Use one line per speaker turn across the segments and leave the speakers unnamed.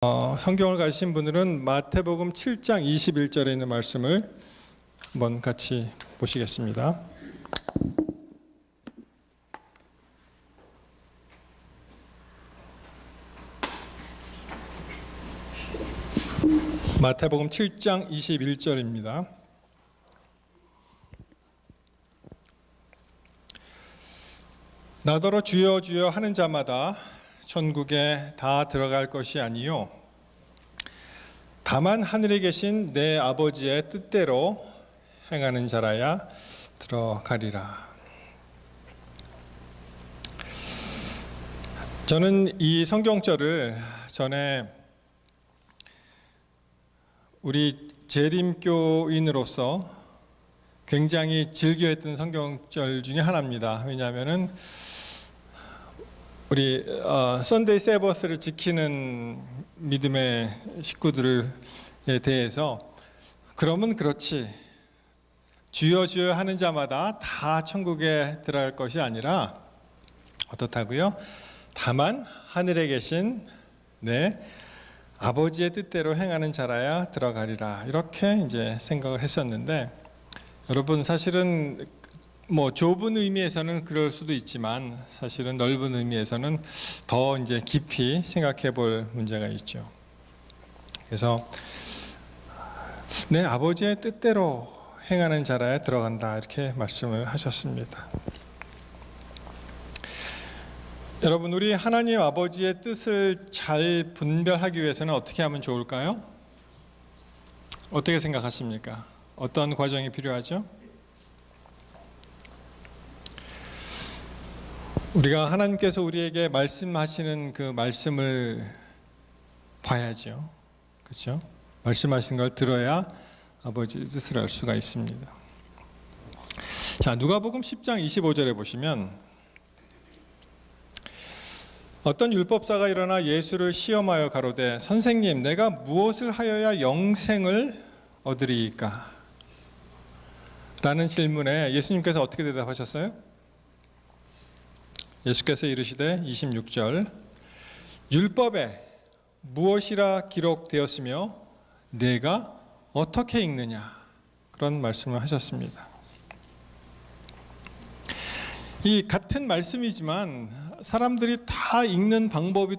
성경을 가지신 분들은 마태복음 7장 21절에 있는 말씀을 한번 같이 보시겠습니다. 마태복음 7장 21절입니다. 나더러 주여 주여 하는 자마다 천국에 다 들어갈 것이 아니요 다만 하늘에 계신 내 아버지의 뜻대로 행하는 자라야 들어가리라. 저는 이 성경절을 전에 우리 재림교인으로서 굉장히 즐겨했던 성경절 중에 하나입니다. 왜냐하면은 우리 선데이 세버스를 지키는 믿음의 식구들에 대해서 그러면 그렇지 주여 주여 하는 자마다 다 천국에 들어갈 것이 아니라 어떻다고요? 다만 하늘에 계신 내 아버지의 뜻대로 행하는 자라야 들어가리라. 이렇게 이제 생각을 했었는데, 여러분 사실은 좁은 의미에서는 그럴 수도 있지만 사실은 넓은 의미에서는 더 이제 깊이 생각해 볼 문제가 있죠. 그래서 내 아버지의 뜻대로 행하는 자라야 들어간다, 이렇게 말씀을 하셨습니다. 여러분, 우리 하나님 아버지의 뜻을 잘 분별하기 위해서는 어떻게 하면 좋을까요? 어떻게 생각하십니까? 어떤 과정이 필요하죠? 우리가 하나님께서 우리에게 말씀하시는 그 말씀을 봐야죠. 그렇죠? 말씀하신 걸 들어야 아버지의 뜻을 알 수가 있습니다. 자, 누가복음 10장 25절에 보시면 어떤 율법사가 일어나 예수를 시험하여 가로되 선생님, 내가 무엇을 하여야 영생을 얻으리이까? 라는 질문에 예수님께서 어떻게 대답하셨어요? 예수께서 이르시되 26절 율법에 무엇이라 기록되었으며 내가 어떻게 읽느냐, 그런 말씀을 하셨습니다. 이 같은 말씀이지만 사람들이 다 읽는 방법이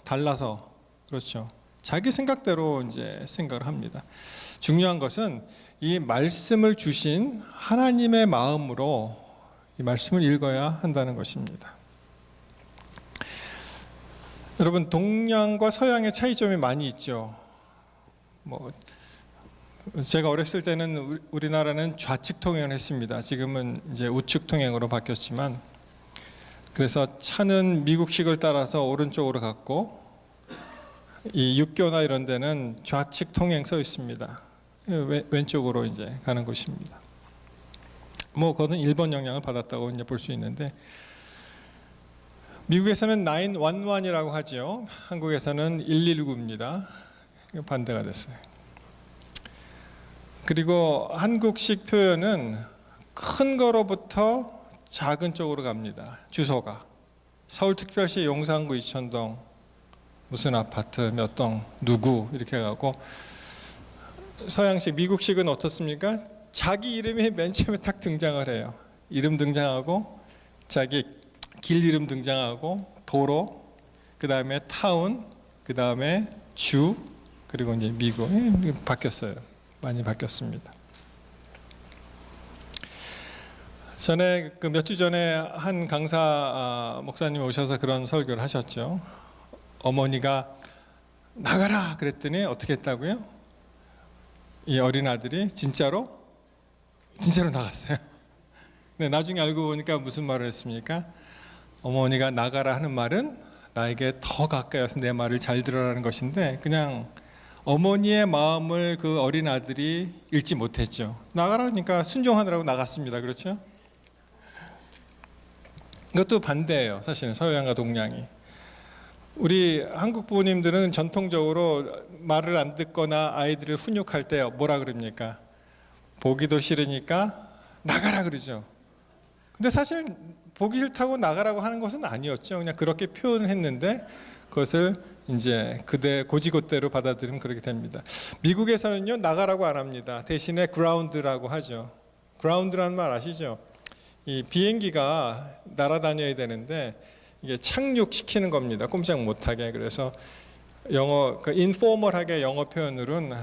달라서 그렇죠. 자기 생각대로 이제 생각을 합니다. 중요한 것은 이 말씀을 주신 하나님의 마음으로 이 말씀을 읽어야 한다는 것입니다. 여러분, 동양과 서양의 차이점이 많이 있죠. 제가 어렸을 때는 우리나라는 좌측 통행을 했습니다. 지금은 이제 우측 통행으로 바뀌었지만, 그래서 차는 미국식을 따라서 오른쪽으로 갔고, 이 육교나 이런 데는 좌측 통행 써 있습니다. 왼쪽으로 이제 가는 곳입니다. 그거는 일본 영향을 받았다고 이제 볼 수 있는데, 미국에서는 911이라고 하죠. 한국에서는 119입니다. 반대가 됐어요. 그리고 한국식 표현은 큰 거로부터 작은 쪽으로 갑니다. 주소가 서울특별시 용산구 이천동 무슨 아파트 몇 동 누구 이렇게 가고, 서양식 미국식은 어떻습니까? 자기 이름이 맨 처음에 딱 등장을 해요. 이름 등장하고, 자기 길 이름 등장하고, 도로, 그 다음에 타운, 그 다음에 주, 그리고 이제 미국. 바뀌었어요. 많이 바뀌었습니다. 전에 몇 주 전에 한 강사 목사님 오셔서 그런 설교를 하셨죠. 어머니가 나가라 그랬더니 어떻게 했다고요? 이 어린 아들이 진짜로 나갔어요. 근데 나중에 알고 보니까 무슨 말을 했습니까? 어머니가 나가라 하는 말은 나에게 더 가까이 와서 내 말을 잘 들으라는 것인데, 그냥 어머니의 마음을 그 어린 아들이 읽지 못했죠. 나가라니까 순종하느라고 나갔습니다. 그렇죠? 이것도 반대예요. 사실은 서양과 동양이. 우리 한국 부모님들은 전통적으로 말을 안 듣거나 아이들을 훈육할 때 뭐라 그럽니까? 보기도 싫으니까 나가라 그러죠. 근데 사실 보기 싫다고 나가라고 하는 것은 아니었죠. 그냥 그렇게 표현을 했는데 그것을 이제 그대 고지고대로 받아들이면 그렇게 됩니다. 미국에서는요 나가라고 안 합니다. 대신에 그라운드라고 하죠. 그라운드라는 말 아시죠? 이 비행기가 날아다녀야 되는데 이게 착륙시키는 겁니다. 꼼짝 못하게. 그래서 영어 그 인포멀하게 영어 표현으로는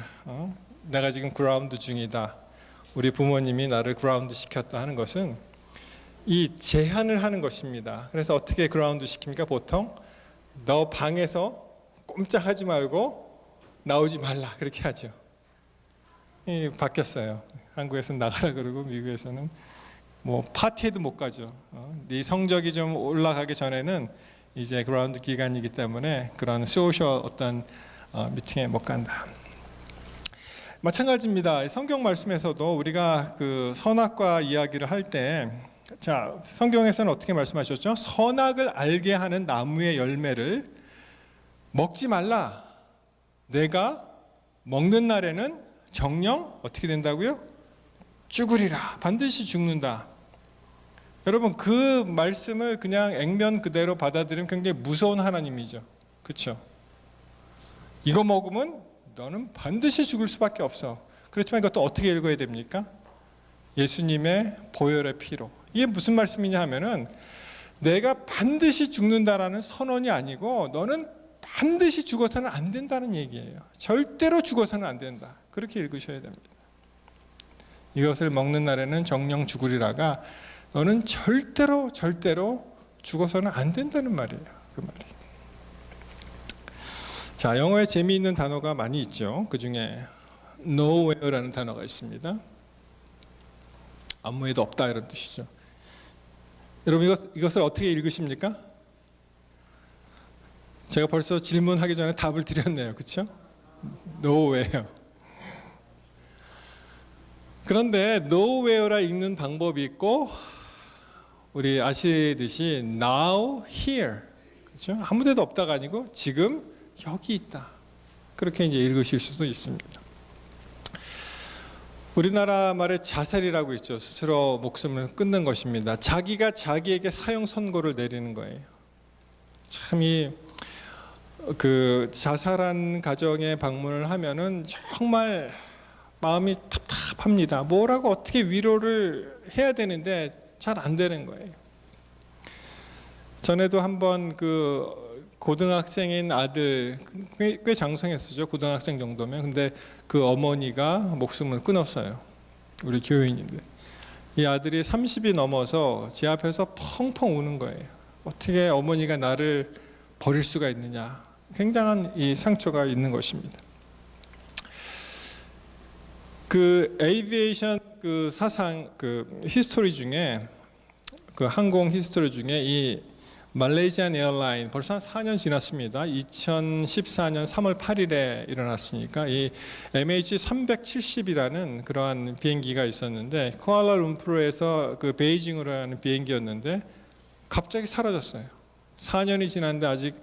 내가 지금 그라운드 중이다. 우리 부모님이 나를 그라운드 시켰다 하는 것은 이 제한을 하는 것입니다. 그래서 어떻게 그라운드 시킵니까? 보통 너 방에서 꼼짝하지 말고 나오지 말라 그렇게 하죠. 바뀌었어요. 한국에서는 나가라 그러고 미국에서는 뭐 파티에도 못 가죠. 네 성적이 좀 올라가기 전에는 이제 그라운드 기간이기 때문에 그런 소셜 어떤 미팅에 못 간다. 마찬가지입니다. 성경 말씀에서도 우리가 그 선악과 이야기를 할 때, 자 성경에서는 어떻게 말씀하셨죠? 선악을 알게 하는 나무의 열매를 먹지 말라. 내가 먹는 날에는 정령 어떻게 된다고요? 죽으리라. 반드시 죽는다. 여러분 그 말씀을 그냥 액면 그대로 받아들이면 굉장히 무서운 하나님이죠. 그렇죠? 이거 먹으면 너는 반드시 죽을 수밖에 없어. 그렇지만 이것도 어떻게 읽어야 됩니까? 예수님의 보혈의 피로. 이게 무슨 말씀이냐 하면은 내가 반드시 죽는다라는 선언이 아니고 너는 반드시 죽어서는 안 된다는 얘기예요. 절대로 죽어서는 안 된다. 그렇게 읽으셔야 됩니다. 이것을 먹는 날에는 정령 죽으리라가 너는 절대로 죽어서는 안 된다는 말이에요. 그 말이. 자, 영어에 재미있는 단어가 많이 있죠. 그 중에 nowhere라는 단어가 있습니다. 아무에도 없다 이런 뜻이죠. 여러분 이것을 어떻게 읽으십니까? 제가 벌써 질문하기 전에 답을 드렸네요. 그렇죠? nowhere. 그런데 nowhere라 읽는 방법이 있고 우리 아시듯이 now here. 그렇죠? 아무 데도 없다가 아니고 지금 여기 있다. 그렇게 이제 읽으실 수도 있습니다. 우리나라 말에 자살이라고 있죠. 스스로 목숨을 끊는 것입니다. 자기가 자기에게 사형 선고를 내리는 거예요. 참 그 자살한 가정에 방문을 하면은 정말 마음이 답답합니다. 뭐라고 어떻게 위로를 해야 되는데 잘 안 되는 거예요. 전에도 한번 그 고등학생인 아들 꽤 장성했었죠. 고등학생 정도면. 근데 그 어머니가 목숨을 끊었어요. 우리 교회인인데 이 아들이 30이 넘어서 제 앞에서 펑펑 우는 거예요. 어떻게 어머니가 나를 버릴 수가 있느냐. 굉장한 이 상처가 있는 것입니다. 그 에이비에이션 그 사상 그 히스토리 중에 그 항공 히스토리 중에 이 말레이시안 에어라인 벌써 4년 지났습니다. 2014년 3월 8일에 일어났으니까 이 MH370이라는 그러한 비행기가 있었는데 쿠알라룸푸르에서 그 베이징으로 가는 비행기였는데 갑자기 사라졌어요. 4년이 지났는데 아직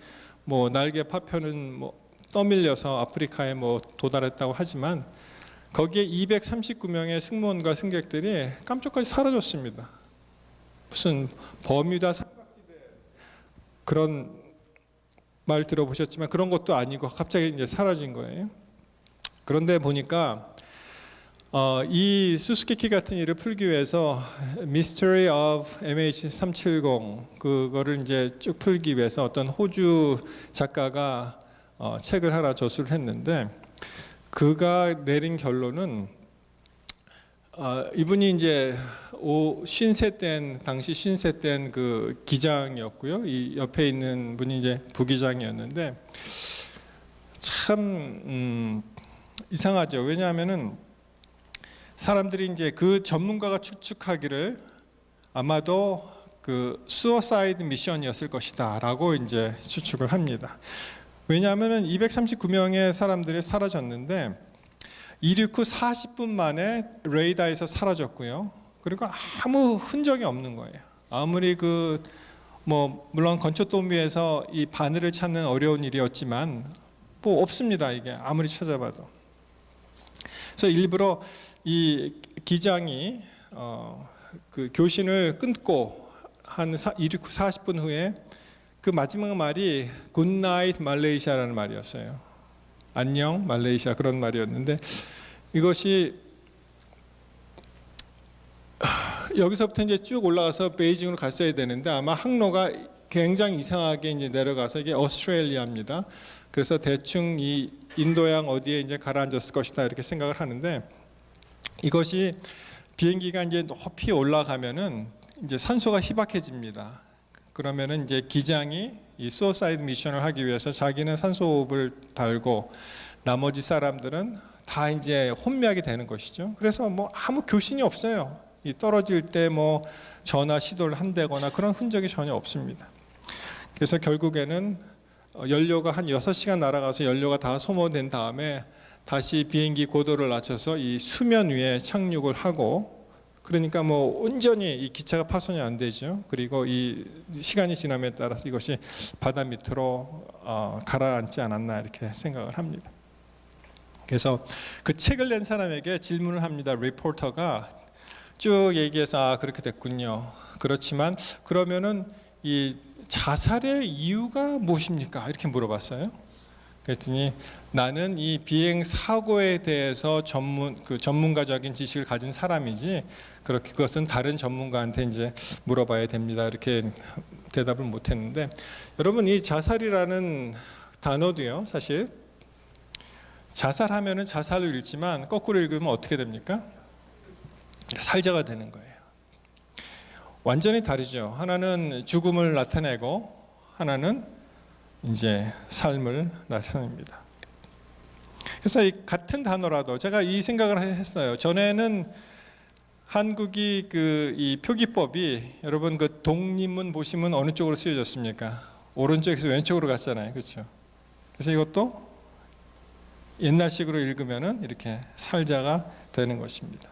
뭐 날개 파편은 뭐 떠밀려서 아프리카에 뭐 도달했다고 하지만 거기에 239명의 승무원과 승객들이 깜짝까지 사라졌습니다. 무슨 버뮤다 삼각지대 그런 말 들어보셨지만 그런 것도 아니고 갑자기 이제 사라진 거예요. 그런데 보니까 이 수수께끼 같은 일을 풀기 위해서 Mystery of MH370 그거를 이제 쭉 풀기 위해서 어떤 호주 작가가 책을 하나 저술을 했는데 그가 내린 결론은 이분이 이제 50세 된 당시 50세 된 그 기장이었고요. 이 옆에 있는 분이 이제 부기장이었는데 참 이상하죠. 왜냐하면은 사람들이 이제 그 전문가가 추측하기를 아마도 그 수어사이드 미션이었을 것이다라고 이제 추측을 합니다. 왜냐하면은 239명의 사람들이 사라졌는데 이륙 후 40분 만에 레이더에서 사라졌고요. 그리고 아무 흔적이 없는 거예요. 아무리 그 뭐 물론 건초더미에서 이 바늘을 찾는 어려운 일이었지만 뭐 없습니다. 이게 아무리 찾아봐도. 그래서 일부러 이 기장이 그 교신을 끊고 한 이륙 후 40분 후에 그 마지막 말이 Good night 말레이시아라는 말이었어요. 안녕 말레이시아 그런 말이었는데 이것이 여기서부터 이제 쭉 올라가서 베이징으로 갔어야 되는데 아마 항로가 굉장히 이상하게 이제 내려가서 이게 오스트레일리아입니다. 그래서 대충 이 인도양 어디에 이제 가라앉았을 것이다 이렇게 생각을 하는데 이것이 비행기가 이제 높이 올라가면은 이제 산소가 희박해집니다. 그러면은 이제 기장이 이 수어사이드 미션을 하기 위해서 자기는 산소호흡을 달고 나머지 사람들은 다 이제 혼미하게 되는 것이죠. 그래서 뭐 아무 교신이 없어요. 이 떨어질 때 뭐 전화 시도를 한다거나 그런 흔적이 전혀 없습니다. 그래서 결국에는 연료가 한 6시간 날아가서 연료가 다 소모된 다음에 다시 비행기 고도를 낮춰서 이 수면 위에 착륙을 하고 그러니까 뭐 온전히 이 기차가 파손이 안 되죠. 그리고 이 시간이 지남에 따라서 이것이 바다 밑으로 가라앉지 않았나 이렇게 생각을 합니다. 그래서 그 책을 낸 사람에게 질문을 합니다. 리포터가 쭉 얘기해서 그렇게 됐군요. 그렇지만 그러면은 이 자살의 이유가 무엇입니까? 이렇게 물어봤어요. 그랬더니 나는 이 비행 사고에 대해서 전문가적인 지식을 가진 사람이지 그것은 다른 전문가한테 이제 물어봐야 됩니다. 이렇게 대답을 못했는데 여러분 이 자살이라는 단어도요 사실 자살하면은 자살을 읽지만 거꾸로 읽으면 어떻게 됩니까? 살자가 되는 거예요. 완전히 다르죠. 하나는 죽음을 나타내고 하나는 이제 삶을 나타냅니다. 그래서 이 같은 단어라도 제가 이 생각을 했어요. 전에는 한국이 이 표기법이 여러분 그 독립문 보시면 어느 쪽으로 쓰여졌습니까? 오른쪽에서 왼쪽으로 갔잖아요, 그렇죠? 그래서 이것도 옛날식으로 읽으면은 이렇게 살자가 되는 것입니다.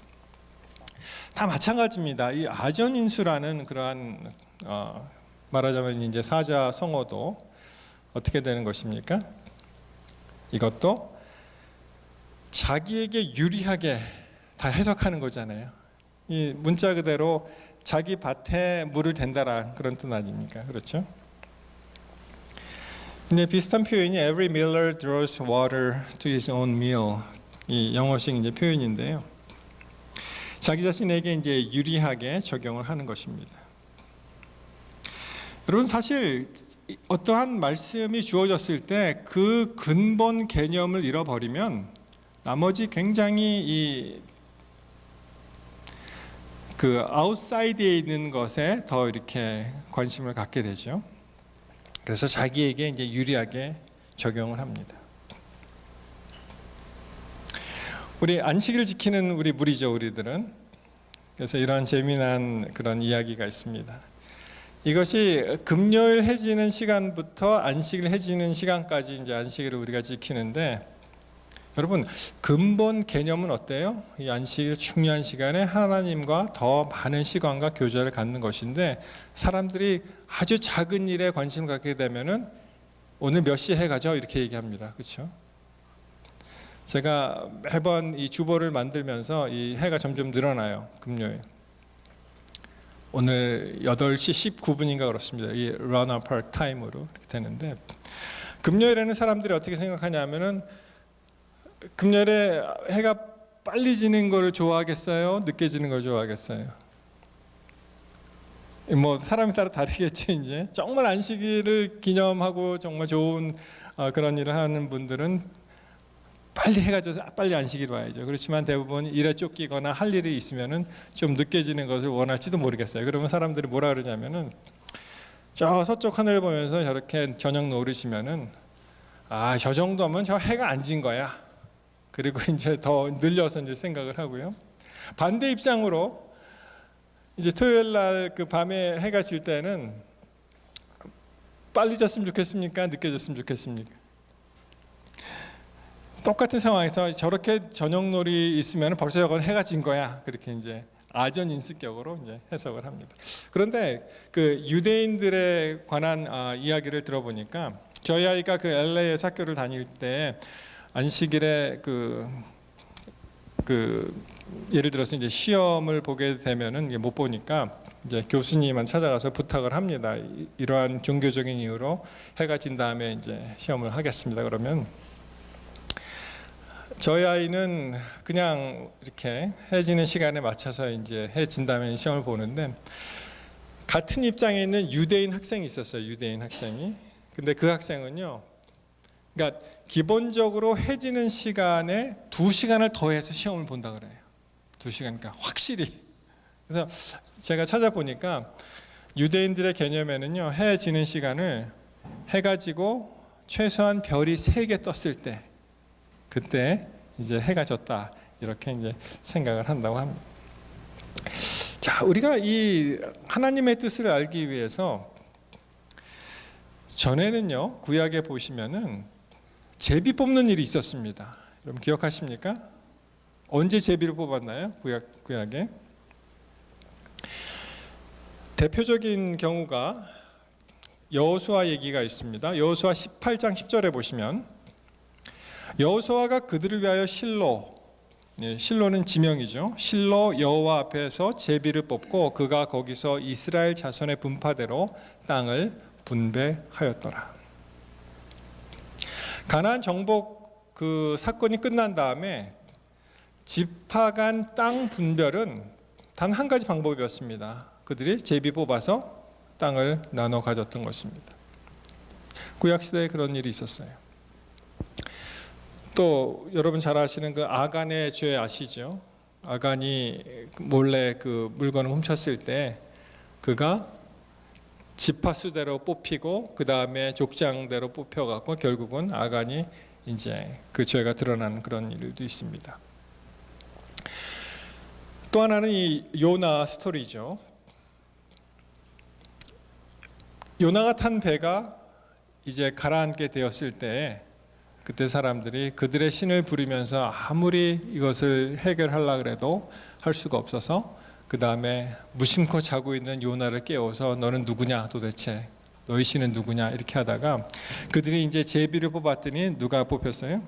다 마찬가지입니다. 이 아전인수라는 그러한 말하자면 이제 사자 성어도 어떻게 되는 것입니까? 이것도 자기에게 유리하게 다 해석하는 거잖아요. 이 문자 그대로 자기 밭에 물을 댄다라 그런 뜻 아닙니까? 그렇죠? 근데 비슷한 표현이 Every miller draws water to his own mill 이 영어식 이제 표현인데요. 자기 자신에게 이제 유리하게 적용을 하는 것입니다. 여러분 사실 어떠한 말씀이 주어졌을 때 그 근본 개념을 잃어버리면 나머지 굉장히 그 아웃사이드에 있는 것에 더 이렇게 관심을 갖게 되죠. 그래서 자기에게 이제 유리하게 적용을 합니다. 우리 안식일을 지키는 우리 무리죠, 우리들은. 그래서 이런 재미난 그런 이야기가 있습니다. 이것이 금요일 해지는 시간부터 안식일 해지는 시간까지 이제 안식일을 우리가 지키는데 여러분 근본 개념은 어때요? 이 안식일 중요한 시간에 하나님과 더 많은 시간과 교제를 갖는 것인데 사람들이 아주 작은 일에 관심 갖게 되면은 오늘 몇 시에 해 가죠? 이렇게 얘기합니다. 그렇죠? 제가 매번 이 주보를 만들면서 이 해가 점점 늘어나요. 금요일. 오늘 8시 19분인가 그렇습니다. 이 run apart time으로 이렇게 되는데 금요일에는 사람들이 어떻게 생각하냐면은 금요일에 해가 빨리 지는 거를 좋아하겠어요? 늦게 지는 걸 좋아하겠어요? 뭐 사람에 따라 다르겠죠. 이제 정말 안식일을 기념하고 정말 좋은 그런 일을 하는 분들은 빨리 해가 져서 빨리 안식일 와야죠. 그렇지만 대부분 일에 쫓기거나 할 일이 있으면은 좀 늦게 지는 것을 원할지도 모르겠어요. 그러면 사람들이 뭐라 그러냐면은 저 서쪽 하늘을 보면서 저렇게 저녁 노을이시면은 저 정도면 저 해가 안 진 거야. 그리고 이제 더 늘려서 이제 생각을 하고요. 반대 입장으로 이제 토요일 날 그 밤에 해가 질 때는 빨리 졌으면 좋겠습니까? 늦게 졌으면 좋겠습니까? 똑같은 상황에서 저렇게 저녁놀이 있으면 벌써 저건 해가 진 거야. 그렇게 이제 아전인수격으로 이제 해석을 합니다. 그런데 그 유대인들에 관한 이야기를 들어보니까 저희 아이가 그 LA에 학교를 다닐 때 안식일에 그 예를 들어서 이제 시험을 보게 되면은 이게 못 보니까 이제 교수님만 찾아가서 부탁을 합니다. 이러한 종교적인 이유로 해가 진 다음에 이제 시험을 하겠습니다. 그러면 저희 아이는 그냥 이렇게 해 지는 시간에 맞춰서 이제 해 진 다음에 시험을 보는데, 같은 입장에 있는 유대인 학생이 있었어요. 유대인 학생이. 근데 그 학생은요, 그러니까 기본적으로 해 지는 시간에 2시간을 더해서 시험을 본다 그래요. 2시간, 그러니까 확실히. 그래서 제가 찾아보니까 유대인들의 개념에는요, 해 지는 시간을 해가 지고 최소한 별이 3개 떴을 때, 그때 이제 해가 졌다, 이렇게 이제 생각을 한다고 합니다. 자, 우리가 이 하나님의 뜻을 알기 위해서 전에는요, 구약에 보시면은 제비 뽑는 일이 있었습니다. 여러분 기억하십니까? 언제 제비를 뽑았나요? 구약에 대표적인 경우가 여호수아 얘기가 있습니다. 여호수아 18장 10절에 보시면 여호수아가 그들을 위하여 실로는 지명이죠. 실로 여호와 앞에서 제비를 뽑고 그가 거기서 이스라엘 자손의 분파대로 땅을 분배하였더라. 가나안 정복 그 사건이 끝난 다음에 지파 간 땅 분별은 단 한 가지 방법이었습니다. 그들이 제비 뽑아서 땅을 나눠 가졌던 것입니다. 구약 시대에 그런 일이 있었어요. 또 여러분 잘 아시는 그 아간의 죄 아시죠? 아간이 몰래 그 물건을 훔쳤을 때 그가 지파수대로 뽑히고 그 다음에 족장대로 뽑혀갖고 결국은 아간이 이제 그 죄가 드러나는 그런 일도 있습니다. 또 하나는 이 요나 스토리죠. 요나가 탄 배가 이제 가라앉게 되었을 때 그때 사람들이 그들의 신을 부르면서 아무리 이것을 해결하려고 해도 할 수가 없어서 그 다음에 무심코 자고 있는 요나를 깨워서 너는 누구냐 도대체, 너희 신은 누구냐 이렇게 하다가 그들이 이제 제비를 뽑았더니 누가 뽑혔어요?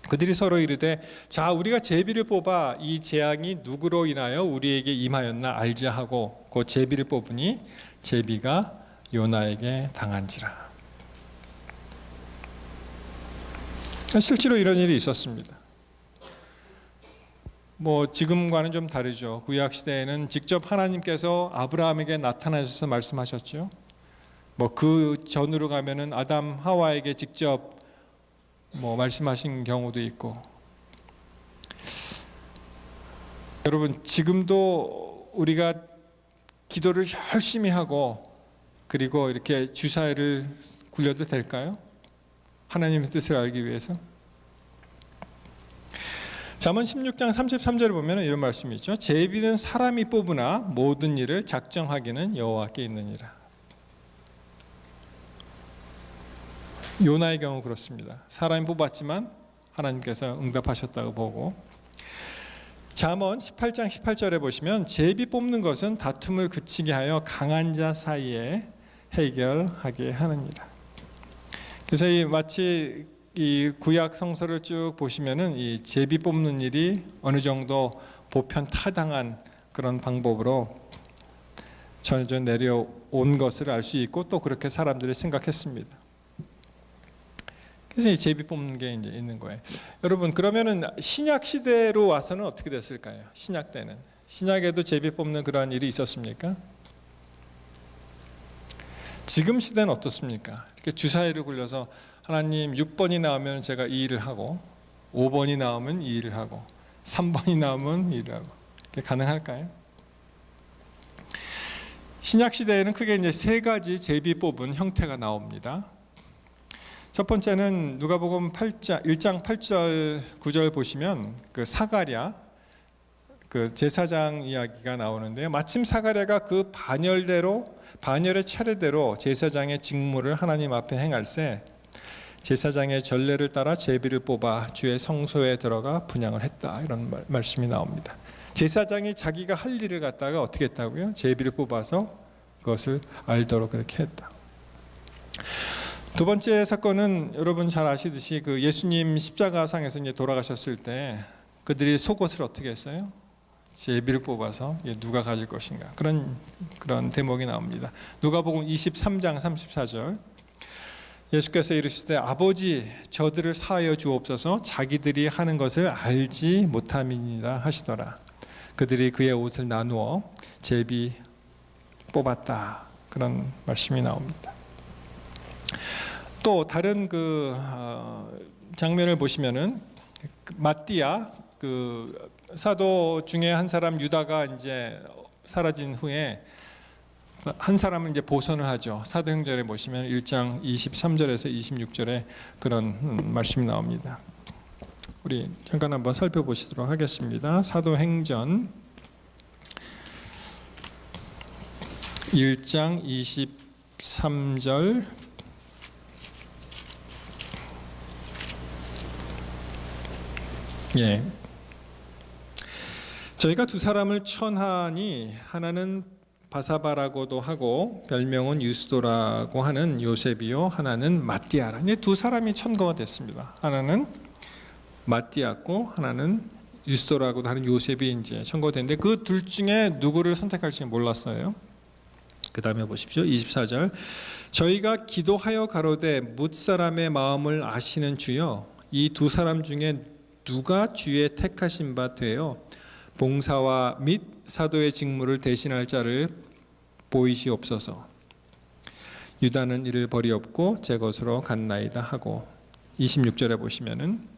그들이 서로 이르되 자 우리가 제비를 뽑아 이 재앙이 누구로 인하여 우리에게 임하였나 알자 하고 그 제비를 뽑으니 제비가 요나에게 당한지라. 실제로 이런 일이 있었습니다. 뭐 지금과는 좀 다르죠. 구약 시대에는 직접 하나님께서 아브라함에게 나타나셔서 말씀하셨죠. 뭐 그 전으로 가면은 아담 하와에게 직접 뭐 말씀하신 경우도 있고. 여러분 지금도 우리가 기도를 열심히 하고 그리고 이렇게 주사위를 굴려도 될까요? 하나님의 뜻을 알기 위해서. 잠언 16장 33절을 보면 이런 말씀이 있죠. 제비는 사람이 뽑으나 모든 일을 작정하기는 여호와께 있느니라. 요나의 경우 그렇습니다. 사람이 뽑았지만 하나님께서 응답하셨다고 보고, 잠언 18장 18절에 보시면 제비 뽑는 것은 다툼을 그치게 하여 강한 자 사이에 해결하게 하느니라. 그래서 마치 이 구약 성서를 쭉 보시면은 이 제비 뽑는 일이 어느 정도 보편 타당한 그런 방법으로 전해져 내려온 것을 알 수 있고 또 그렇게 사람들이 생각했습니다. 그래서 이 제비 뽑는 게 이제 있는 거예요. 여러분 그러면은 신약 시대로 와서는 어떻게 됐을까요? 신약 때는 신약에도 제비 뽑는 그러한 일이 있었습니까? 지금 시대는 어떻습니까? 이렇게 주사위를 굴려서 하나님 6번이 나오면 제가 이 일을 하고 5번이 나오면 이 일을 하고 3번이 나오면 이 일을 하고, 이게 가능할까요? 신약 시대에는 크게 이제 세 가지 제비 뽑은 형태가 나옵니다. 첫 번째는 누가복음 1장 8절 9절 보시면 그 사가랴 그 제사장 이야기가 나오는데요. 마침 사가랴가 그 반열의 차례대로 제사장의 직무를 하나님 앞에 행할세 제사장의 전례를 따라 제비를 뽑아 주의 성소에 들어가 분향을 했다. 이런 말씀이 나옵니다. 제사장이 자기가 할 일을 갖다가 어떻게 했다고요? 제비를 뽑아서 그것을 알도록 그렇게 했다. 두 번째 사건은 여러분 잘 아시듯이 그 예수님 십자가상에서 이제 돌아가셨을 때 그들이 속옷을 어떻게 했어요? 제비를 뽑아서 누가 가질 것인가, 그런 대목이 나옵니다. 누가복음 23장 34절, 예수께서 이르시되 아버지 저들을 사하여 주옵소서, 자기들이 하는 것을 알지 못함이니라 하시더라. 그들이 그의 옷을 나누어 제비 뽑았다. 그런 말씀이 나옵니다. 또 다른 장면을 보시면은 마띠아 사도 중에 한 사람 유다가 이제 사라진 후에 한 사람은 이제 보선을 하죠. 사도행전에 보시면 1장 23절에서 26절에 그런 말씀이 나옵니다. 우리 잠깐 한번 살펴보시도록 하겠습니다. 사도행전 1장 23절, 저희가 두 사람을 천하니 하나는 바사바라고도 하고 별명은 유스도라고 하는 요셉이요, 하나는 마띠아라. 이제 두 사람이 천거가 됐습니다. 하나는 마띠아고 하나는 유스도라고도 하는 요셉이 이제 천거됐는데 그 둘 중에 누구를 선택할지 몰랐어요. 그 다음에 보십시오. 24절, 저희가 기도하여 가로되 뭇 사람의 마음을 아시는 주여, 이 두 사람 중에 누가 주의 택하신 바 되어 봉사와 및 사도의 직무를 대신할 자를 보이시옵소서. 유다는 이를 버리옵고 제 것으로 갔나이다 하고, 26절에 보시면은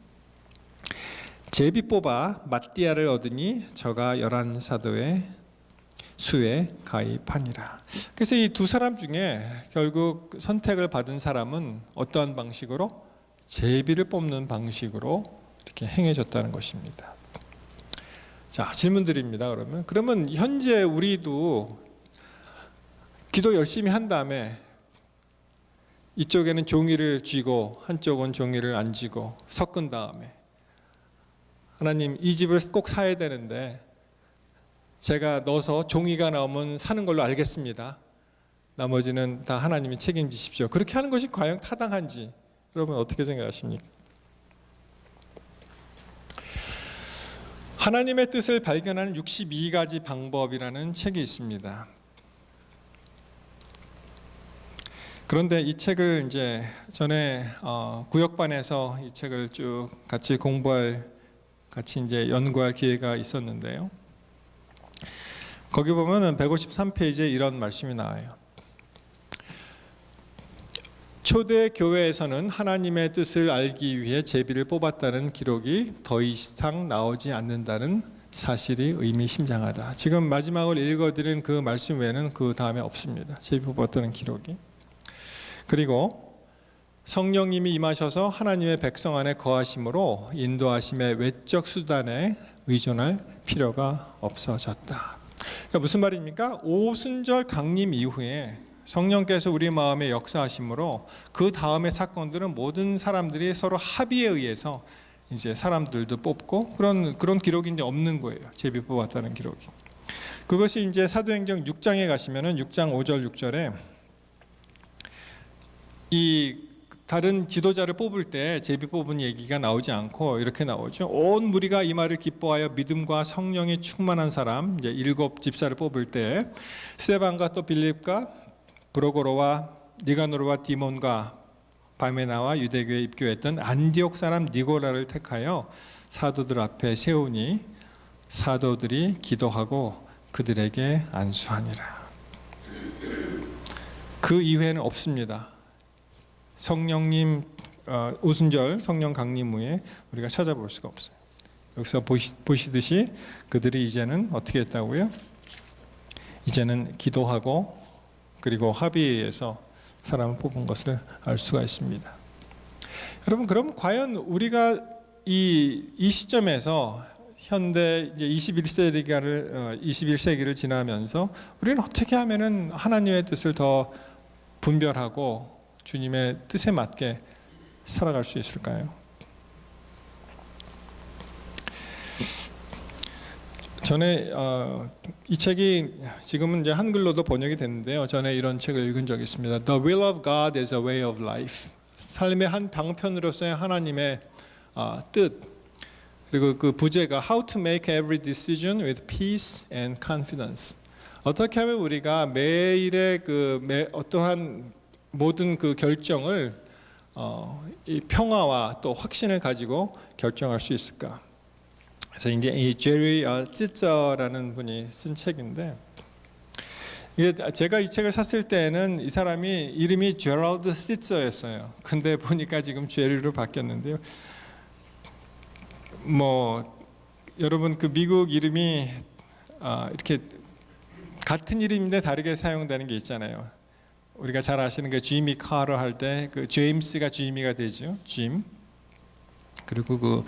제비 뽑아 마띠아를 얻으니 저가 11사도의 수에 가입하니라. 그래서 이 두 사람 중에 결국 선택을 받은 사람은 어떠한 방식으로? 제비를 뽑는 방식으로 이렇게 행해졌다는 것입니다. 자, 질문 드립니다. 그러면 현재 우리도 기도 열심히 한 다음에 이쪽에는 종이를 쥐고 한쪽은 종이를 안 쥐고 섞은 다음에, 하나님 이 집을 꼭 사야 되는데 제가 넣어서 종이가 나오면 사는 걸로 알겠습니다. 나머지는 다 하나님이 책임지십시오. 그렇게 하는 것이 과연 타당한지 여러분 어떻게 생각하십니까? 하나님의 뜻을 발견하는 62가지 방법이라는 책이 있습니다. 그런데 이 책을 이제 전에 구역반에서 이 책을 쭉 같이 같이 이제 연구할 기회가 있었는데요. 거기 보면은 153페이지에 이런 말씀이 나와요. 초대 교회에서는 하나님의 뜻을 알기 위해 제비를 뽑았다는 기록이 더 이상 나오지 않는다는 사실이 의미심장하다. 지금 마지막을 읽어드린 그 말씀 외에는 그 다음에 없습니다. 제비 뽑았다는 기록이. 그리고 성령님이 임하셔서 하나님의 백성 안에 거하심으로 인도하심의 외적 수단에 의존할 필요가 없어졌다. 그러니까 무슨 말입니까? 오순절 강림 이후에 성령께서 우리 마음에 역사하심으로 그 다음의 사건들은 모든 사람들이 서로 합의에 의해서 이제 사람들도 뽑고 그런 기록이 이제 없는 거예요. 제비 뽑았다는 기록이. 그것이 이제 사도행전 6장에 가시면은 6장 5절 6절에 이 다른 지도자를 뽑을 때 제비 뽑은 얘기가 나오지 않고 이렇게 나오죠. 온 무리가 이 말을 기뻐하여 믿음과 성령이 충만한 사람, 이제 7 집사를 뽑을 때 스데반과 또 빌립과 브로고로와 니가노르와 디몬과 바메나와 유대교에 입교했던 안디옥 사람 니고라를 택하여 사도들 앞에 세우니 사도들이 기도하고 그들에게 안수하니라. 그 이외에는 없습니다. 성령님 오순절 성령 강림 후에 우리가 찾아볼 수가 없어요. 여기서 보시듯이 그들이 이제는 어떻게 했다고요? 이제는 기도하고 그리고 합의해서 사람을 뽑은 것을 알 수가 있습니다. 여러분, 그럼 과연 우리가 이 시점에서 현대 이제 21세기를 지나면서 우리는 어떻게 하면은 하나님의 뜻을 더 분별하고 주님의 뜻에 맞게 살아갈 수 있을까요? 전에 이 책이 지금은 이제 한글로도 번역이 됐는데요. 전에 이런 책을 읽은 적이 있습니다. The will of God is a way of life. 삶의 한 방편으로서의 하나님의 뜻. 그리고 그 부제가 How to make every decision with peace and confidence. 어떻게 하면 우리가 매일의 어떠한 모든 그 결정을 이 평화와 또 확신을 가지고 결정할 수 있을까? 그래서 이제 이 제리 찌쩌라는 분이 쓴 책인데, 이게 제가 이 책을 샀을 때는 이 사람이 이름이 제럴드 시처였어요. 근데 보니까 지금 제리로 바뀌었는데요. 뭐 여러분 그 미국 이름이 이렇게 같은 이름인데 다르게 사용되는 게 있잖아요. 우리가 잘 아시는 게 지미 카터 할 때 그 제임스가 지미가 되죠. 짐. 그리고 그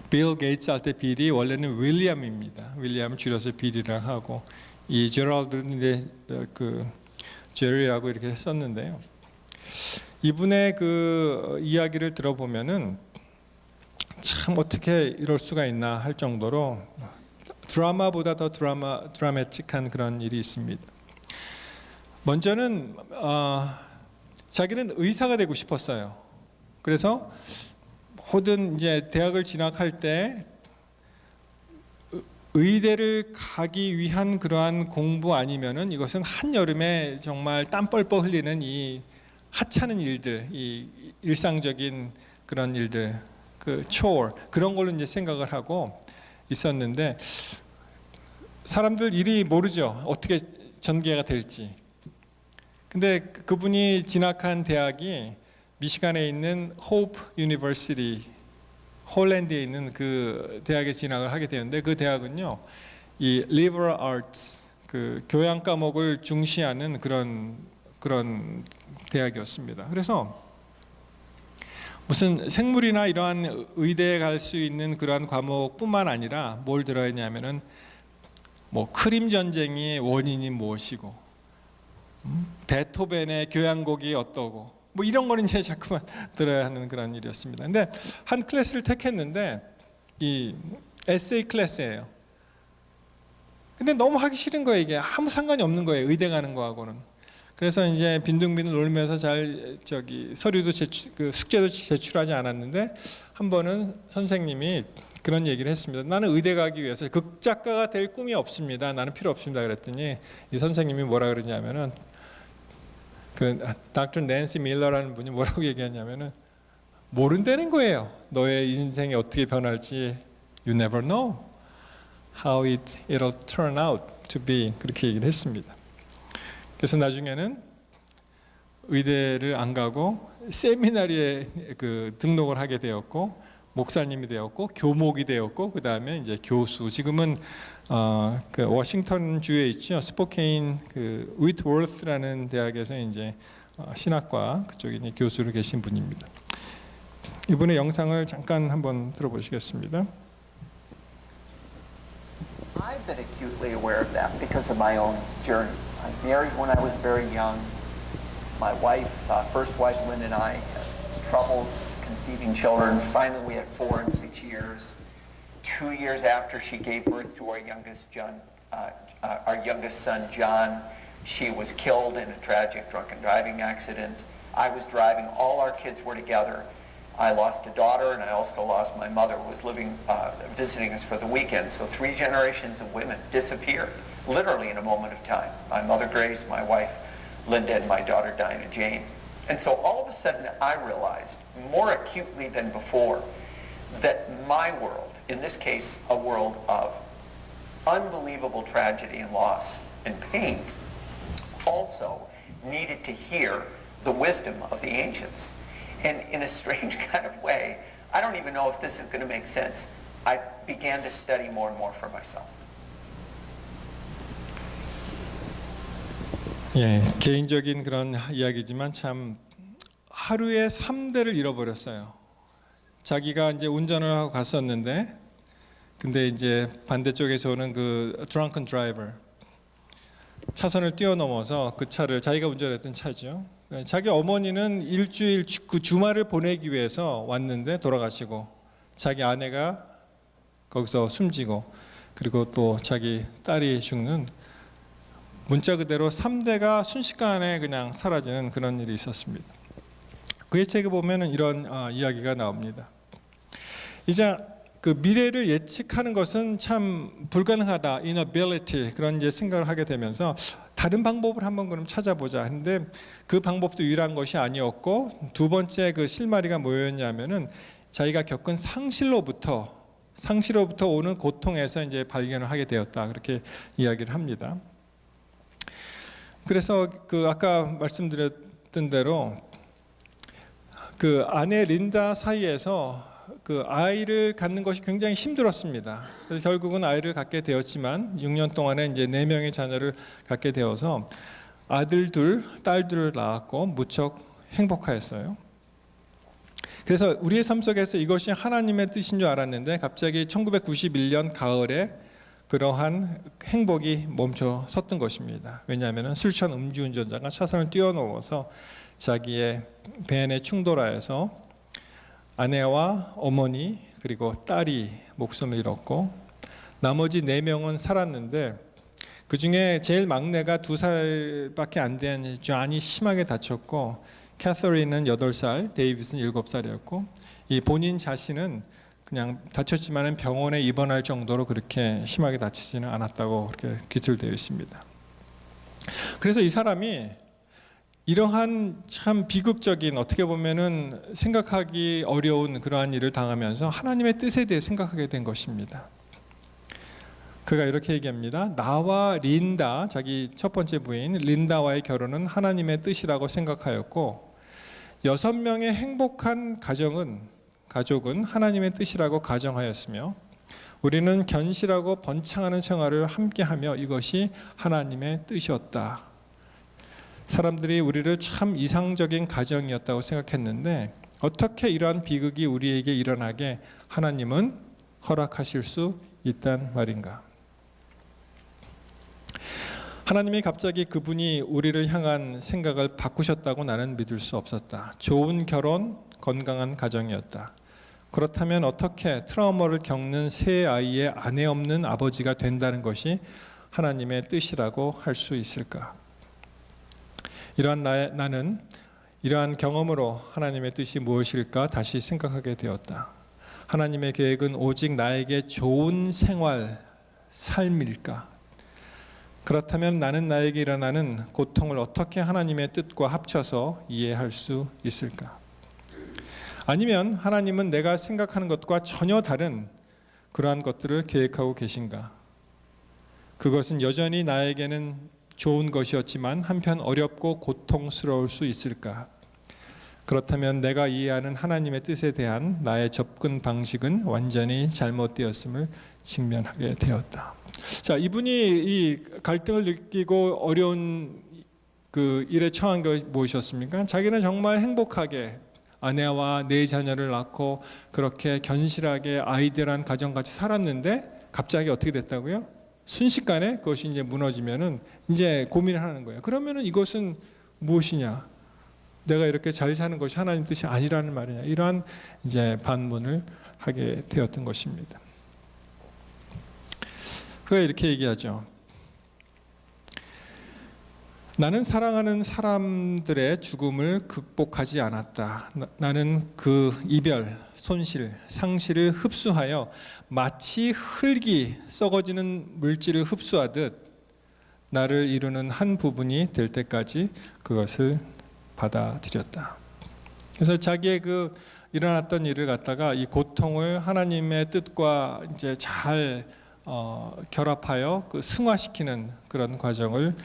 빌 게이츠 할 때 빌이 원래는 윌리엄입니다. 윌리엄을 줄여서 빌이라 하고, 이 제럴드는 그 제리라고 이렇게 썼는데요. 이분의 그 이야기를 들어보면은 참 어떻게 이럴 수가 있나 할 정도로 드라마보다 더 드라마틱한 그런 일이 있습니다. 먼저는 자기는 의사가 되고 싶었어요. 그래서 모든 이제 대학을 진학할 때 의대를 가기 위한 그러한 공부 아니면은 이것은 한 여름에 정말 땀 뻘뻘 흘리는 이 하찮은 일들, 이 일상적인 그런 일들, 그 chore 그런 걸로 이제 생각을 하고 있었는데, 사람들 일이 모르죠. 어떻게 전개가 될지. 근데 그분이 진학한 대학이 미시간에 있는 호프 유니버시티, 홀랜드에 있는 그 대학에 진학을 하게 되는데, 그 대학은요, 이 liberal arts, 그 교양 과목을 중시하는 그런 대학이었습니다. 그래서 무슨 생물이나 이러한 의대에 갈 수 있는 그러한 과목뿐만 아니라 뭘 들어야 했냐면은 뭐 크림 전쟁의 원인이 무엇이고, 베토벤의 교향곡이 어떠고, 뭐 이런 거는 이제 자꾸만 들어야 하는 그런 일이었습니다. 근데 한 클래스를 택했는데 이 에세이 클래스예요. 근데 너무 하기 싫은 거예요. 이게 아무 상관이 없는 거예요. 의대 가는 거하고는. 그래서 이제 빈둥빈둥 놀면서 잘 서류도 숙제도 제출하지 않았는데, 한 번은 선생님이 그런 얘기를 했습니다. 나는 의대 가기 위해서 극작가가 될 꿈이 없습니다. 나는 필요 없습니다. 그랬더니 이 선생님이 뭐라 그러냐면은, 그 닥터 낸시 밀러라는 분이 뭐라고 얘기하냐면은, 모른다는 거예요. 너의 인생이 어떻게 변할지 you never know how it'll turn out to be. 그렇게 얘기를 했습니다. 그래서 나중에는 의대를 안 가고 세미나리에 그 등록을 하게 되었고, 목사님이 되었고, 교목이 되었고, 그 다음에 이제 교수. 지금은 그 워싱턴 주에 있죠. 스포케인 그 위트워스라는 대학에서 이제 신학과 그쪽에 이제 교수로 계신 분입니다. 이분의 영상을 잠깐 한번 들어보시겠습니다.
I've been acutely aware of that because of my own journey. I married when I was very young. My wife, first wife Lynn and I had troubles conceiving children. Finally we had 4 in 6 years. 2 years after she gave birth to our youngest son John, she was killed in a tragic drunken driving accident. I was driving, all our kids were together. I lost a daughter and I also lost my mother who was visiting us for the weekend. So 3 generations of women disappeared, literally in a moment of time. My mother Grace, my wife Linda, and my daughter Dinah Jane. And so all of a sudden I realized more acutely than before that my world, in this case a world of unbelievable tragedy and loss and pain, also needed to hear the wisdom of the ancients. And in a strange kind of way, I don't even know if this is going to make sense, I began to study more and more for myself.
예, 개인적인 그런 이야기지만 참 하루에 3대를 잃어버렸어요. 자기가 이제 운전을 하고 갔었는데, 근데 이제 반대쪽에서 오는 그 drunken driver, 차선을 뛰어넘어서 그 차를, 자기가 운전했던 차죠, 자기 어머니는 일주일 그 주말을 보내기 위해서 왔는데 돌아가시고, 자기 아내가 거기서 숨지고, 그리고 또 자기 딸이 죽는, 문자 그대로 3대가 순식간에 그냥 사라지는 그런 일이 있었습니다. 그의 책에 보면은 이런 이야기가 나옵니다. 이제 그 미래를 예측하는 것은 참 불가능하다, inability 그런 이제 생각을 하게 되면서 다른 방법을 한번 그럼 찾아보자 했는데 그 방법도 유일한 것이 아니었고 두 번째 그 실마리가 뭐였냐면은 자기가 겪은 상실로부터 오는 고통에서 이제 발견을 하게 되었다 그렇게 이야기를 합니다. 그래서 그 아까 말씀드렸던 대로 그 아내 린다 사이에서 그 아이를 갖는 것이 굉장히 힘들었습니다. 그래서 결국은 아이를 갖게 되었지만 6년 동안에 이제 4명의 자녀를 갖게 되어서 아들 둘, 딸 둘을 낳았고 무척 행복하였어요. 그래서 우리의 삶 속에서 이것이 하나님의 뜻인 줄 알았는데 갑자기 1991년 가을에 그러한 행복이 멈춰 섰던 것입니다. 왜냐하면 술 취한 음주운전자가 차선을 뛰어넘어서 자기의 벤에 충돌하여서 아내와 어머니 그리고 딸이 목숨을 잃었고 나머지 4명은 살았는데 그 중에 제일 막내가 2살밖에 안 된 존이 심하게 다쳤고 캐서린은 8살, 데이빗은 7살이었고 이 본인 자신은 그냥 다쳤지만 병원에 입원할 정도로 그렇게 심하게 다치지는 않았다고 그렇게 기술되어 있습니다. 그래서 이 사람이 이러한 참 비극적인 어떻게 보면은 생각하기 어려운 그러한 일을 당하면서 하나님의 뜻에 대해 생각하게 된 것입니다. 그가 이렇게 얘기합니다. 나와 린다, 자기 첫 번째 부인 린다와의 결혼은 하나님의 뜻이라고 생각하였고 6명의 행복한 가족은 하나님의 뜻이라고 가정하였으며 우리는 견실하고 번창하는 생활을 함께하며 이것이 하나님의 뜻이었다. 사람들이 우리를 참 이상적인 가정이었다고 생각했는데 어떻게 이러한 비극이 우리에게 일어나게 하나님은 허락하실 수 있단 말인가? 하나님이 갑자기 그분이 우리를 향한 생각을 바꾸셨다고 나는 믿을 수 없었다. 좋은 결혼, 건강한 가정이었다. 그렇다면 어떻게 트라우마를 겪는 세 아이의 아내 없는 아버지가 된다는 것이 하나님의 뜻이라고 할 수 있을까? 나는 이러한 경험으로 하나님의 뜻이 무엇일까 다시 생각하게 되었다. 하나님의 계획은 오직 나에게 좋은 삶일까? 그렇다면 나는 나에게 일어나는 고통을 어떻게 하나님의 뜻과 합쳐서 이해할 수 있을까? 아니면 하나님은 내가 생각하는 것과 전혀 다른 그러한 것들을 계획하고 계신가? 그것은 여전히 나에게는 좋은 것이었지만 한편 어렵고 고통스러울 수 있을까? 그렇다면 내가 이해하는 하나님의 뜻에 대한 나의 접근 방식은 완전히 잘못되었음을 직면하게 되었다. 자, 이분이 이 갈등을 느끼고 어려운 그 일에 처한 것이 무엇이었습니까? 자기는 정말 행복하게 아내와 4 자녀를 낳고 그렇게 견실하게 아이들한 가정같이 살았는데 갑자기 어떻게 됐다고요? 순식간에 그것이 이제 무너지면은 이제 고민을 하는 거예요. 그러면은 이것은 무엇이냐? 내가 이렇게 잘 사는 것이 하나님 뜻이 아니라는 말이냐? 이러한 이제 반문을 하게 되었던 것입니다. 그가 이렇게 얘기하죠. 나는 사랑하는 사람들의 죽음을 극복하지 않았다. 나는 그 이별, 손실, 상실을 흡수하여 마치 흙이 썩어지는 물질을 흡수하듯 나를 이루는 한 부분이 될 때까지 그것을 받아들였다. 그래서 자기의 그 일어났던 일을 갖다가 이 고통을 하나님의 뜻과 이제 잘 결합하여 그 승화시키는 그런 과정을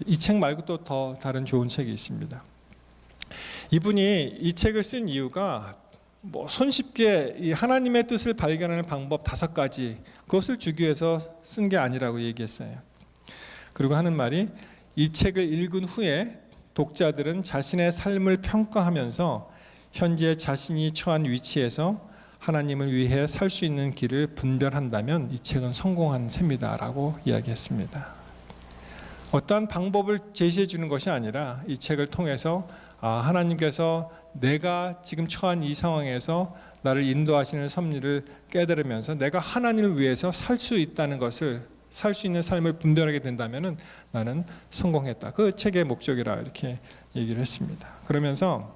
이 책 말고 또 더 다른 좋은 책이 있습니다. 이분이 이 책을 쓴 이유가 뭐 손쉽게 이 하나님의 뜻을 발견하는 방법 5가지 그것을 주기 위해서 쓴 게 아니라고 얘기했어요. 그리고 하는 말이 이 책을 읽은 후에 독자들은 자신의 삶을 평가하면서 현재 자신이 처한 위치에서 하나님을 위해 살 수 있는 길을 분별한다면 이 책은 성공한 셈이다라고 이야기했습니다. 어떠한 방법을 제시해 주는 것이 아니라 이 책을 통해서 하나님께서 내가 지금 처한 이 상황에서 나를 인도하시는 섭리를 깨달으면서 내가 하나님을 위해서 살 수 있다는 것을 살 수 있는 삶을 분별하게 된다면 나는 성공했다. 그 책의 목적이라 이렇게 얘기를 했습니다. 그러면서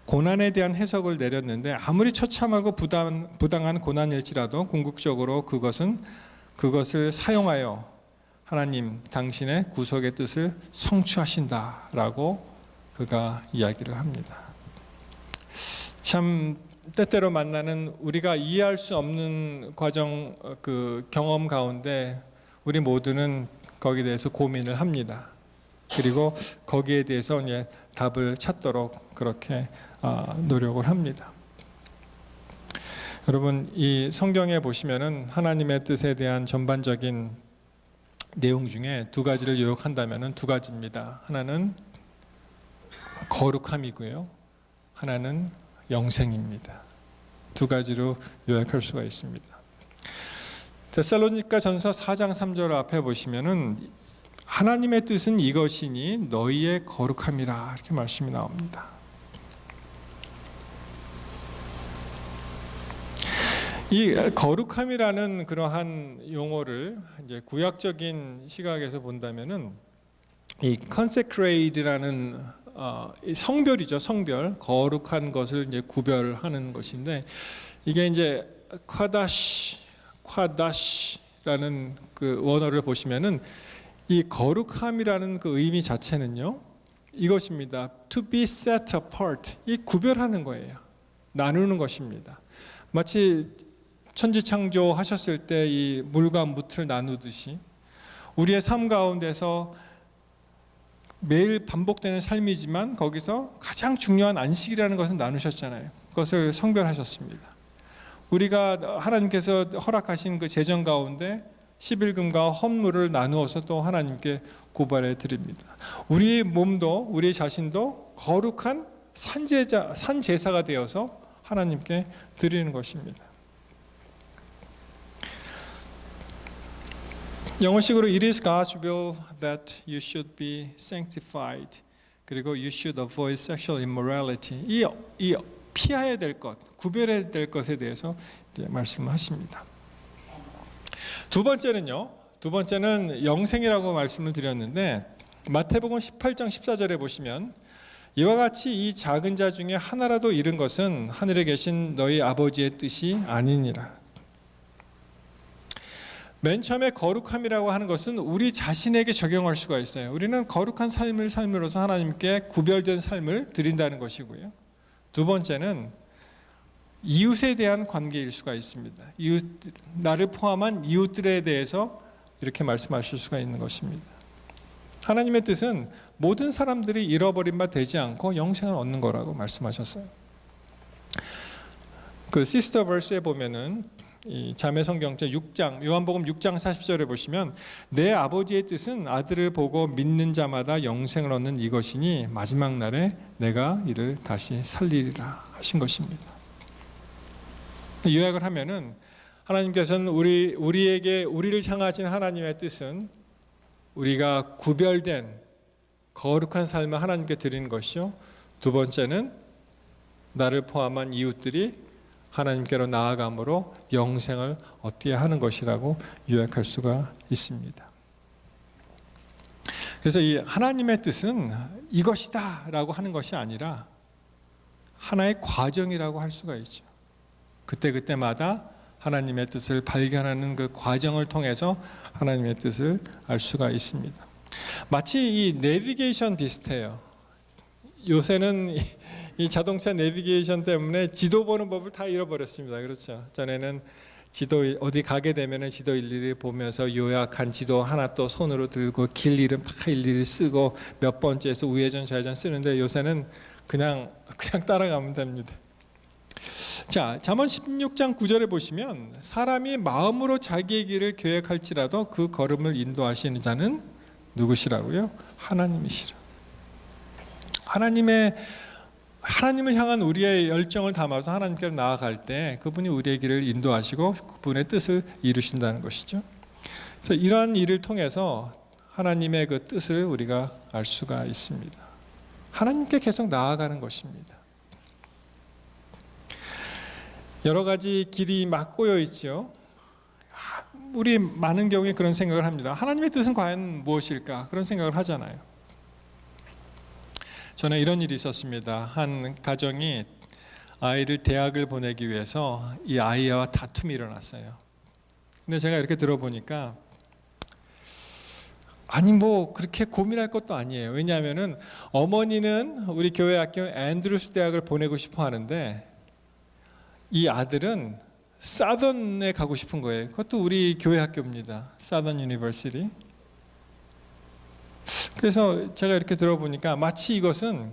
고난에 대한 해석을 내렸는데 아무리 처참하고 부당한 고난일지라도 궁극적으로 그것을 사용하여 하나님 당신의 구속의 뜻을 성취하신다라고 그가 이야기를 합니다. 참 때때로 만나는 우리가 이해할 수 없는 과정, 그 경험 가운데 우리 모두는 거기에 대해서 고민을 합니다. 그리고 거기에 대해서 이제 답을 찾도록 그렇게 노력을 합니다. 여러분, 이 성경에 보시면은 하나님의 뜻에 대한 전반적인 내용 중에 두 가지를 요약한다면은 두 가지입니다. 하나는 거룩함이고요, 하나는 영생입니다. 두 가지로 요약할 수가 있습니다. 데살로니가 전서 4장 3절 앞에 보시면은 하나님의 뜻은 이것이니 너희의 거룩함이라 이렇게 말씀이 나옵니다. 이 거룩함이라는 그러한 용어를 이제 구약적인 시각에서 본다면은 이 consecrate라는 성별이죠. 성별, 거룩한 것을 이제 구별하는 것인데, 이게 이제 콰다시라는 그 원어를 보시면은 이 거룩함이라는 그 의미 자체는요, 이것입니다. To be set apart, 이 구별하는 거예요. 나누는 것입니다. 마치 천지창조 하셨을 때 이 물과 묻을 나누듯이 우리의 삶 가운데서 매일 반복되는 삶이지만 거기서 가장 중요한 안식이라는 것은 나누셨잖아요. 그것을 성별하셨습니다. 우리가 하나님께서 허락하신 그 재정 가운데 11금과 헌물을 나누어서 또 하나님께 고발해 드립니다. 우리 몸도 우리 자신도 거룩한 산제사가 되어서 하나님께 드리는 것입니다. 영어식으로 It is God's will that you should be sanctified. 그리고 you should avoid sexual immorality. 이 피해야 될 것, 구별해야 될 것에 대해서 이제 말씀하십니다. 두 번째는 영생이라고 말씀을 드렸는데 마태복음 18장 14절에 보시면 이와 같이 이 작은 자 중에 하나라도 잃은 것은 하늘에 계신 너희 아버지의 뜻이 아니니라. 맨 처음에 거룩함이라고 하는 것은 우리 자신에게 적용할 수가 있어요. 우리는 거룩한 삶을 삶으로써 하나님께 구별된 삶을 드린다는 것이고요. 두 번째는 이웃에 대한 관계일 수가 있습니다. 나를 포함한 이웃들에 대해서 이렇게 말씀하실 수가 있는 것입니다. 하나님의 뜻은 모든 사람들이 잃어버린 바 되지 않고 영생을 얻는 거라고 말씀하셨어요. 그 시스터 버스에 보면은 이 자매 성경책 6장 요한복음 6장 40절에 보시면 내 아버지의 뜻은 아들을 보고 믿는 자마다 영생을 얻는 이것이니 마지막 날에 내가 이를 다시 살리리라 하신 것입니다. 요약을 하면은 하나님께서는 우리를 향하신 하나님의 뜻은 우리가 구별된 거룩한 삶을 하나님께 드리는 것이요. 두 번째는 나를 포함한 이웃들이 하나님께로 나아감으로 영생을 얻게 하는 것이라고 요약할 수가 있습니다. 그래서 이 하나님의 뜻은 이것이다 라고 하는 것이 아니라 하나의 과정이라고 할 수가 있죠. 그때마다 하나님의 뜻을 발견하는 그 과정을 통해서 하나님의 뜻을 알 수가 있습니다. 마치 이 내비게이션 비슷해요. 요새는 이 자동차 내비게이션 때문에 지도 보는 법을 다 잃어버렸습니다. 그렇죠? 전에는 지도 어디 가게 되면은 지도 일일이 보면서 요약한 지도 하나 또 손으로 들고 길 이름 다 일일이 쓰고 몇 번째에서 우회전 좌회전 쓰는데 요새는 그냥 따라가면 됩니다. 자, 잠언 16장 9절에 보시면 사람이 마음으로 자기의 길을 계획할지라도 그 걸음을 인도하시는 자는 누구시라고요? 하나님이시라. 하나님을 향한 우리의 열정을 담아서 하나님께로 나아갈 때 그분이 우리의 길을 인도하시고 그분의 뜻을 이루신다는 것이죠. 그래서 이러한 일을 통해서 하나님의 그 뜻을 우리가 알 수가 있습니다. 하나님께 계속 나아가는 것입니다. 여러 가지 길이 막 꼬여 있죠. 우리 많은 경우에 그런 생각을 합니다. 하나님의 뜻은 과연 무엇일까? 그런 생각을 하잖아요. 저는 이런 일이 있었습니다. 한 가정이 아이를 대학을 보내기 위해서 이 아이와 다툼이 일어났어요. 근데 제가 이렇게 들어보니까 아니 뭐 그렇게 고민할 것도 아니에요. 왜냐하면은 어머니는 우리 교회 학교 앤드루스 대학을 보내고 싶어 하는데 이 아들은 사던에 가고 싶은 거예요. 그것도 우리 교회 학교입니다. 사던 유니버시티. 그래서 제가 이렇게 들어보니까 마치 이것은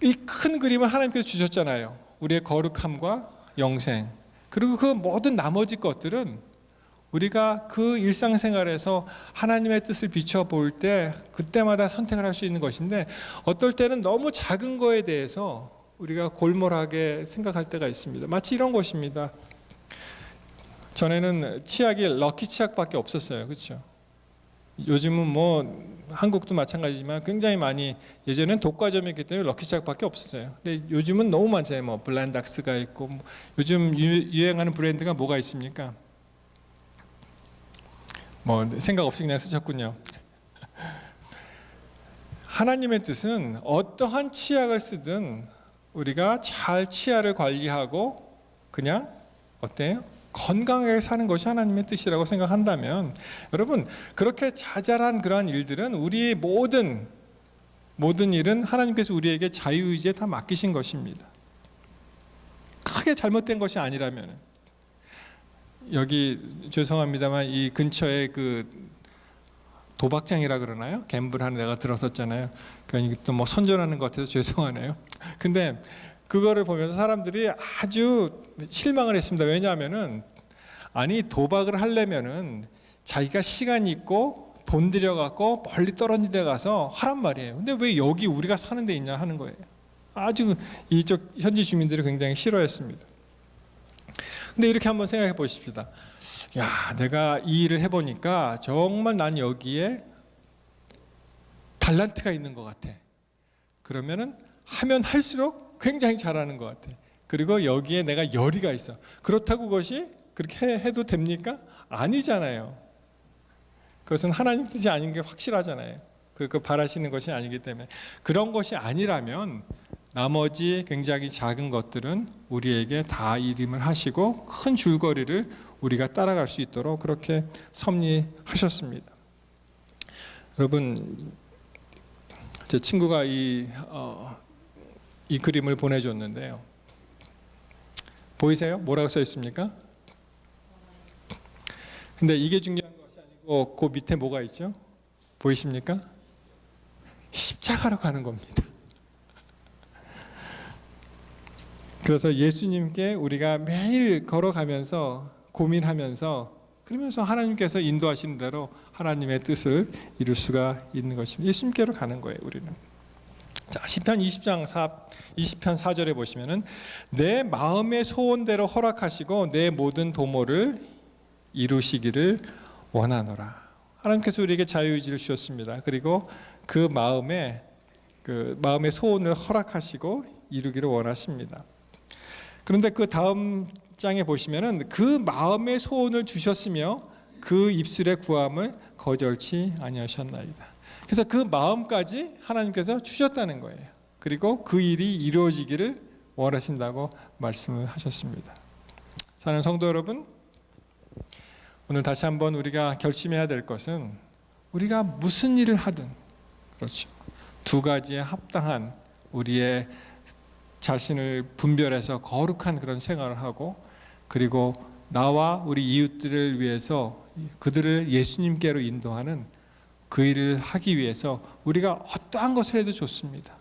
이 큰 그림을 하나님께서 주셨잖아요. 우리의 거룩함과 영생, 그리고 그 모든 나머지 것들은 우리가 그 일상생활에서 하나님의 뜻을 비춰볼 때 그때마다 선택을 할 수 있는 것인데, 어떨 때는 너무 작은 거에 대해서 우리가 골몰하게 생각할 때가 있습니다. 마치 이런 것입니다. 전에는 치약이 럭키 치약밖에 없었어요. 그렇죠? 요즘은 뭐 한국도 마찬가지지만 굉장히 많이, 예전엔 독과점이었기 때문에 럭키 치약밖에 없었어요. 근데 요즘은 너무 많잖아요. 뭐 블렌닥스가 있고, 뭐 요즘 유행하는 브랜드가 뭐가 있습니까? 뭐 생각 없이 그냥 쓰셨군요. 하나님의 뜻은 어떠한 치약을 쓰든 우리가 잘 치아를 관리하고 그냥 어때요? 건강하게 사는 것이 하나님의 뜻이라고 생각한다면, 여러분 그렇게 자잘한 그러한 일들은 우리의 모든 일은 하나님께서 우리에게 자유의지에 다 맡기신 것입니다. 크게 잘못된 것이 아니라면. 여기 죄송합니다만 이 근처에 그 도박장이라 그러나요? 갬블하는 데가 들었었잖아요. 그러니까 또 뭐 선전하는 것 같아서 죄송하네요. 근데 그거를 보면서 사람들이 아주 실망을 했습니다. 왜냐하면은 아니 도박을 하려면은 자기가 시간 있고 돈 들여갖고 멀리 떨어진 데 가서 하란 말이에요. 근데 왜 여기 우리가 사는 데 있냐 하는 거예요. 아주 이쪽 현지 주민들이 굉장히 싫어했습니다. 근데 이렇게 한번 생각해 보십시다. 야, 내가 이 일을 해보니까 정말 난 여기에 달란트가 있는 것 같아. 그러면은 하면 할수록 굉장히 잘하는 것 같아. 그리고 여기에 내가 열의가 있어. 그렇다고 그것이 그렇게 해도 됩니까? 아니잖아요. 그것은 하나님 뜻이 아닌 게 확실하잖아요. 그 바라시는 것이 아니기 때문에. 그런 것이 아니라면 나머지 굉장히 작은 것들은 우리에게 다 일임을 하시고 큰 줄거리를 우리가 따라갈 수 있도록 그렇게 섭리하셨습니다. 여러분, 제 친구가 이 그림을 보내줬는데요. 보이세요? 뭐라고 써 있습니까? 근데 이게 중요한 것이 아니고 그 밑에 뭐가 있죠? 보이십니까? 십자가로 가는 겁니다. 그래서 예수님께 우리가 매일 걸어가면서 고민하면서 그러면서 하나님께서 인도하시는 대로 하나님의 뜻을 이룰 수가 있는 것입니다. 예수님께로 가는 거예요, 우리는. 자, 시편 20편 4절에 보시면은 내 마음의 소원대로 허락하시고 내 모든 도모를 이루시기를 원하노라. 하나님께서 우리에게 자유의지를 주셨습니다. 그리고 그 마음의 소원을 허락하시고 이루기를 원하십니다. 그런데 그 다음 장에 보시면은 그 마음의 소원을 주셨으며 그 입술의 구함을 거절치 아니하셨나이다. 그래서 그 마음까지 하나님께서 주셨다는 거예요. 그리고 그 일이 이루어지기를 원하신다고 말씀을 하셨습니다. 사랑하는 성도 여러분, 오늘 다시 한번 우리가 결심해야 될 것은 우리가 무슨 일을 하든, 그렇죠, 두 가지에 합당한 우리의 자신을 분별해서 거룩한 그런 생활을 하고, 그리고 나와 우리 이웃들을 위해서 그들을 예수님께로 인도하는 그 일을 하기 위해서 우리가 어떠한 것을 해도 좋습니다.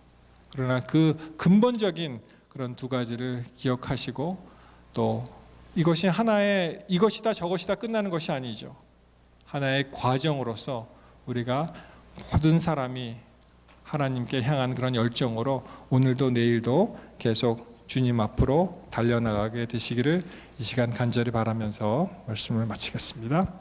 그러나 그 근본적인 그런 두 가지를 기억하시고, 또 이것이 하나의 이것이다 저것이다 끝나는 것이 아니죠. 하나의 과정으로서 우리가 모든 사람이 하나님께 향한 그런 열정으로 오늘도 내일도 계속 주님 앞으로 달려나가게 되시기를 이 시간 간절히 바라면서 말씀을 마치겠습니다.